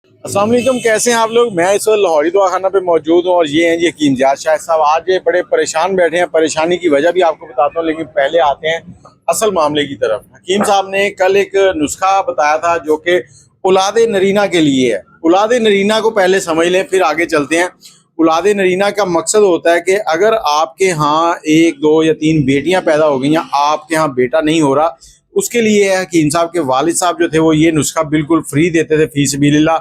अस्सलाम वालेकुम, कैसे हैं आप लोग। मैं इस वक्त लाहौरी दवाखाना पे मौजूद हूँ और ये हैं जी हकीम ज़ियाद शाह साहब। आज ये बड़े परेशान बैठे हैं, परेशानी की वजह भी आपको बताता हूँ, लेकिन पहले आते हैं असल मामले की तरफ। हकीम साहब ने कल एक नुस्खा बताया था जो कि औलादे नरीना के लिए है। औलादे नरीना को पहले समझ लें, फिर आगे चलते हैं। औलादे नरीना का मकसद होता है कि अगर आपके यहाँ 1, 2 या 3 बेटियाँ पैदा हो गई या आपके यहाँ बेटा नहीं हो रहा, उसके लिए हकीम साहब के वालिद साहब जो थे वो ये नुस्खा बिल्कुल फ्री देते थे फी सबिलिल्लाह।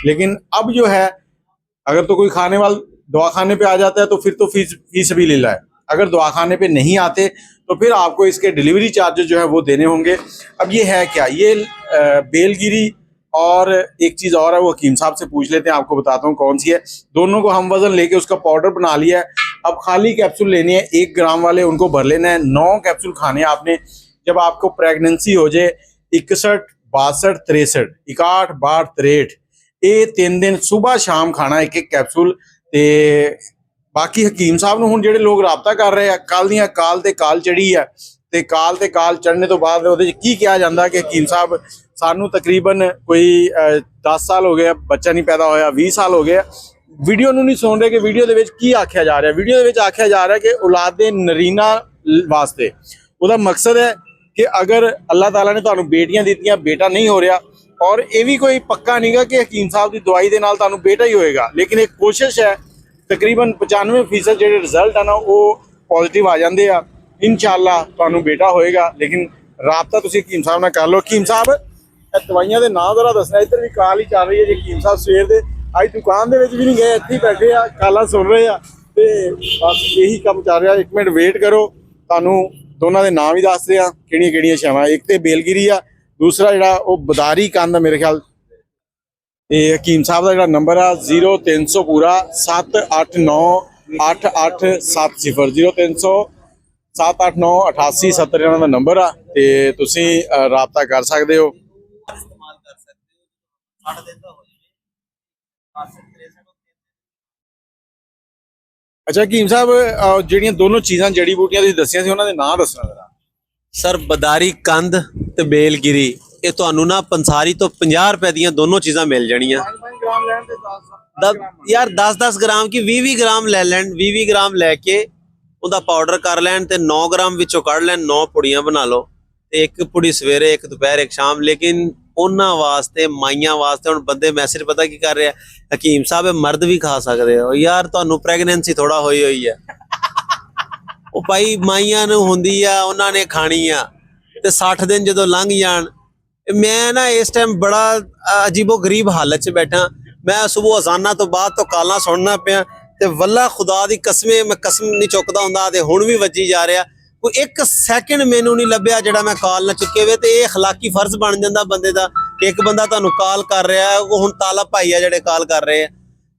लेकिन अब जो है, अगर तो कोई खाने वाला दवाखाने पे आ जाता है तो फिर तो फी सबिलिल्लाह है। अगर दवाखाने पे नहीं आते तो फिर आपको इसके डिलीवरी चार्जेस जो है वो देने होंगे। अब ये है क्या, ये बेलगिरी और एक चीज़ और है, वो हकीम साहब से पूछ लेते हैं, आपको बताता हूँ कौन सी है। दोनों को हम वजन लेके उसका पाउडर बना लिया है। अब खाली कैप्सूल लेने हैं 1 ग्राम वाले, उनको भर लेना है। 9 कैप्सूल खाने हैं आपने। जब आपको प्रेगनेंसी हो जाए 61, 62, 63, 61, 62, 63, ये 3 दिन सुबह शाम खाना 1-1 कैप्सूल। ते बाकी हकीम साहब ਨੂੰ ਹੁਣ ਜਿਹੜੇ ਲੋਕ ਰਾਬਤਾ ਕਰ ਰਹੇ ਆ, ਕੱਲ ਦੀਆਂ ਕਾਲ ਤੇ ਕਾਲ ਚੜੀ ਆ ਤੇ ਕਾਲ ਚੜਨੇ ਤੋਂ ਬਾਅਦ ਉਹਦੇ ਚ ਕੀ ਕਿਹਾ ਜਾਂਦਾ ਕਿ ਹकीम ਸਾਹਿਬ ਸਾਨੂੰ ਤਕਰੀਬਨ ਕੋਈ 10 ਸਾਲ ਹੋ ਗਏ, ਬੱਚਾ ਨਹੀਂ ਪੈਦਾ ਹੋਇਆ, 20 ਸਾਲ ਹੋ ਗਏ। ਵੀਡੀਓ ਨੂੰ ਨਹੀਂ ਸੁਣ ਰਹੇ ਕਿ ਵੀਡੀਓ ਦੇ ਵਿੱਚ ਕੀ ਆਖਿਆ ਜਾ ਰਿਹਾ। ਵੀਡੀਓ ਦੇ ਵਿੱਚ ਆਖਿਆ ਜਾ ਰਿਹਾ ਕਿ ਔਲਾਦੇ ਨਰੀਨਾ ਵਾਸਤੇ ਉਹਦਾ ਮਕਸਦ ਹੈ कि अगर अल्लाह ताला ने तुहानू बेटियां दित्तियां, बेटा नहीं हो रहा, और ये भी कोई पक्का नहीं गा कि हकीम साहब की दवाई के नाल तुहानू बेटा ही होएगा, लेकिन एक कोशिश है। तकरीबन 95% जो रिजल्ट है ना वो पॉजिटिव आ जाते हैं। इंशाअल्लाह तुहानू बेटा होएगा, लेकिन राबता तुसीं हकीम साहब नाल कर लो। हकीम साहब दवाइयां के नाम जरा दसना। इधर भी कॉल ही चल रही है जी। हकीम साहब सवेर दे अज दुकान दे विच भी नहीं गए, इत्थे ही बैठे आ, कालां सुन रहे आ ते बस यही काम चल रहा। 1 मिनट वेट करो, तुहानू दोनों के नाम ही दस दें किहड़ियां शावां। एक तो बेलगिरी आ, दूसरा जिहड़ा वो बदारी कंद मेरे ख्याल। ते हकीम साहब का जिहड़ा नंबर आ 0300 पूरा 789 8870 0300 789 8870 इन्हां दा नंबर आ। ते तुसीं राबता कर सकते हो। अच्छा हकीम साहब, ਜਿਹੜੀਆਂ ਦੋਨੋਂ ਚੀਜ਼ਾਂ ਜੜੀ ਬੂਟੀਆਂ ਤੁਸੀਂ ਦੱਸੀਆਂ ਸੀ ਉਹਨਾਂ ਦੇ ਨਾਂ ਦੱਸਣਾ ਜ਼ਰਾ। सर बदारी कंद ते बेलगिरी ये तुहानू ना पंसारी तो 50 रुपए ਦੀਆਂ ਦੋਨੋਂ ਚੀਜ਼ਾਂ ਮਿਲ ਜਾਣੀਆਂ। 5 ਗ੍ਰਾਮ ਲੈਣ ਤੇ 10 यार 10-10 ग्राम की 20 ग्राम ले लैन। 20 ग्राम लैके ਉਹਦਾ ਪਾਊਡਰ ਕਰ ਲੈਣ ਤੇ 9 ग्राम ਵਿੱਚੋਂ ਕੱਢ ਲੈਣ। 9 ਪੁੜੀਆਂ ਬਣਾ ਲਓ ਤੇ ਇੱਕ ਪੁੜੀ ਸਵੇਰੇ, ਇੱਕ ਦੁਪਹਿਰ, ਇੱਕ ਸ਼ਾਮ। ਲੇਕਿਨ ਉਹਨਾਂ ਵਾਸਤੇ, ਮਾਈਆਂ ਵਾਸਤੇ ਹੁਣ ਬੰਦੇ ਮੈਸੇਜ ਪਤਾ ਕੀ ਕਰ ਰਿਹਾ, ਹਕੀਮ ਸਾਹਿਬ ਮਰਦ ਵੀ ਖਾ ਸਕਦੇ ਹੋ। ਯਾਰ ਤੁਹਾਨੂੰ ਪ੍ਰੈਗਨੈਂਸੀ ਥੋੜਾ ਹੋਈ ਹੈ। ਉਹ ਭਾਈ ਮਾਈਆਂ ਨੂੰ ਹੁੰਦੀ ਆ, ਉਹਨਾਂ ਨੇ ਖਾਣੀ ਆ ਤੇ 60 ਦਿਨ ਜਦੋਂ ਲੰਘ ਜਾਣ। ਮੈਂ ਨਾ ਇਸ ਟਾਈਮ ਬੜਾ ਅਜੀਬੋ ਗਰੀਬ ਹਾਲਤ 'ਚ ਬੈਠਾ। ਮੈਂ ਸੁਬਹ ਅਜ਼ਾਨਾਂ ਤੋਂ ਬਾਅਦ ਤੋਂ ਕਾਲਾਂ ਸੁਣਨਾ ਪਿਆ ਤੇ ਵੱਲਾ ਖੁਦਾ ਦੀ ਕਸਮੇ ਮੈਂ ਕਸਮ ਨਹੀਂ ਚੁੱਕਦਾ ਹੁੰਦਾ ਤੇ ਹੁਣ ਵੀ ਵੱਜੀ ਜਾ ਰਿਹਾ। ਕੋਈ 1 ਸੈਕਿੰਡ ਮੈਨੂੰ ਨਹੀਂ ਲੱਭਿਆ ਜਿਹੜਾ ਮੈਂ ਕਾਲ ਨਾ ਚੁੱਕੇ ਵੇ। ਤੇ ਇਹ ਅਖਲਾਕੀ ਫਰਜ਼ ਬਣ ਜਾਂਦਾ ਬੰਦੇ ਦਾ ਕਿ ਇੱਕ ਬੰਦਾ ਤੁਹਾਨੂੰ ਕਾਲ ਕਰ ਰਿਹਾ। ਉਹ ਹੁਣ ਤਾਲਾ ਭਾਈ ਆ ਜਿਹੜੇ ਕਾਲ ਕਰ ਰਹੇ ਆ।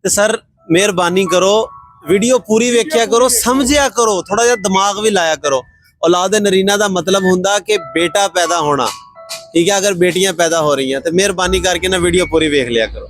ਤੇ ਸਰ ਮਿਹਰਬਾਨੀ ਕਰੋ, ਵੀਡੀਓ ਪੂਰੀ ਵੇਖਿਆ ਕਰੋ, ਸਮਝਿਆ ਕਰੋ, ਥੋੜਾ ਜਿਹਾ ਦਿਮਾਗ ਵੀ ਲਾਇਆ ਕਰੋ। औलाद नरीना का मतलब हुंदा कि बेटा पैदा होना, ठीक है। अगर बेटियां पैदा हो रही हैं तो मेहरबानी करके ना वीडियो पूरी वेख लिया करो।